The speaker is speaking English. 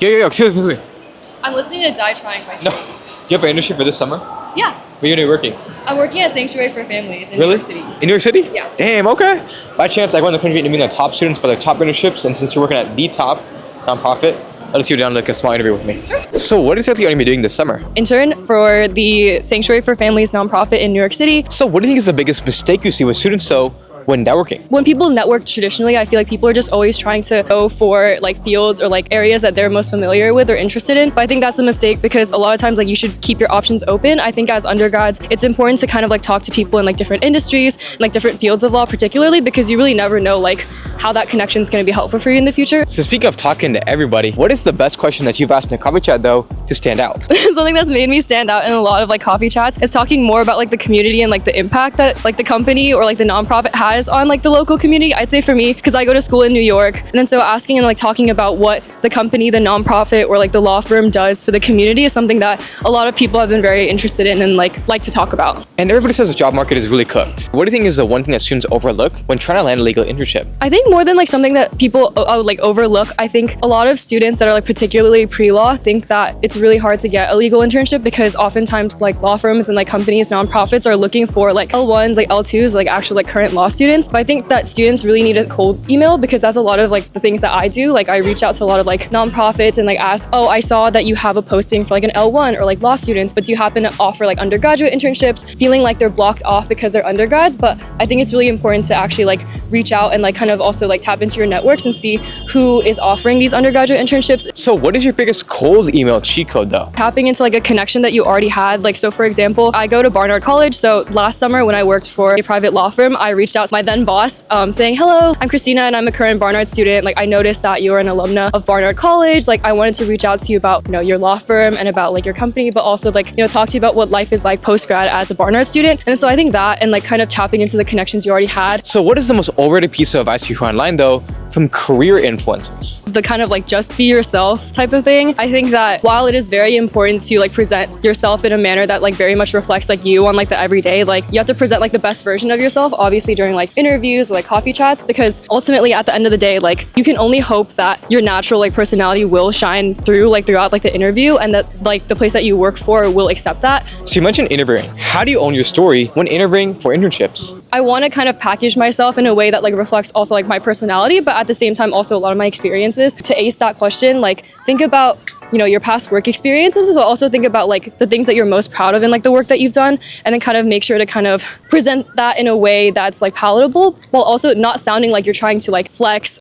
Yeah. Excuse me. I'm listening to Die Trying by No. You have an internship for this summer? Yeah. Where are you working? I'm working at Sanctuary for Families in New Really? York City. In New York City? Yeah. Damn, okay. By chance, I go in the country interviewing the top students for their top internships, and since you're working at the top nonprofit, let us you down like a small interview with me. Sure. So what exactly are you going to be doing this summer? Intern for the Sanctuary for Families nonprofit in New York City. So what do you think is the biggest mistake you see with students though when networking? When people network traditionally, I feel like people are just always trying to go for like fields or like areas that they're most familiar with or interested in. But I think that's a mistake because a lot of times like you should keep your options open. I think as undergrads, it's important to kind of like talk to people in like different industries, like different fields of law particularly, because you really never know like how that connection is going to be helpful for you in the future. So speaking of talking to everybody, what is the best question that you've asked in a coffee chat though to stand out? Something that's made me stand out in a lot of like coffee chats is talking more about like the community and like the impact that like the company or like the nonprofit has on like the local community. I'd say for me, because I go to school in New York, and then so asking and like talking about what the company, the nonprofit, or like the law firm does for the community is something that a lot of people have been very interested in and like to talk about. And everybody says the job market is really cooked. What do you think is the one thing that students overlook when trying to land a legal internship? I think more than like something that people like overlook, I think a lot of students that are like particularly pre-law think that it's really hard to get a legal internship because oftentimes like law firms and like companies, nonprofits are looking for like L1s, like L2s, like actual like current law students. But I think that students really need a cold email because that's a lot of like the things that I do. Like I reach out to a lot of like nonprofits and like ask, oh, I saw that you have a posting for like an L1 or like law students, but do you happen to offer like undergraduate internships? Feeling like they're blocked off because they're undergrads. But I think it's really important to actually like reach out and like kind of also like tap into your networks and see who is offering these undergraduate internships. So what is your biggest cold email cheat code though? Tapping into like a connection that you already had. Like, so for example, I go to Barnard College. So last summer when I worked for a private law firm, I reached out to my then boss saying, hello, I'm Christina and I'm a current Barnard student. Like I noticed that you're an alumna of Barnard College. Like I wanted to reach out to you about, you know, your law firm and about like your company, but also like, you know, talk to you about what life is like post-grad as a Barnard student. And so I think that and like kind of tapping into the connections you already had. So what is the most overrated piece of advice you find online though from career influencers? The kind of like just be yourself type of thing. I think that while it is very important to like present yourself in a manner that like very much reflects like you on like the everyday, like you have to present like the best version of yourself, obviously during like interviews or like coffee chats, because ultimately at the end of the day, like you can only hope that your natural like personality will shine through like throughout like the interview and that like the place that you work for will accept that. So you mentioned interviewing. How do you own your story when interviewing for internships? I want to kind of package myself in a way that like reflects also like my personality, but at the same time also a lot of my experiences. To ace that question, like think about, you know, your past work experiences, but also think about like the things that you're most proud of in like the work that you've done, and then kind of make sure to kind of present that in a way that's like palatable while also not sounding like you're trying to like flex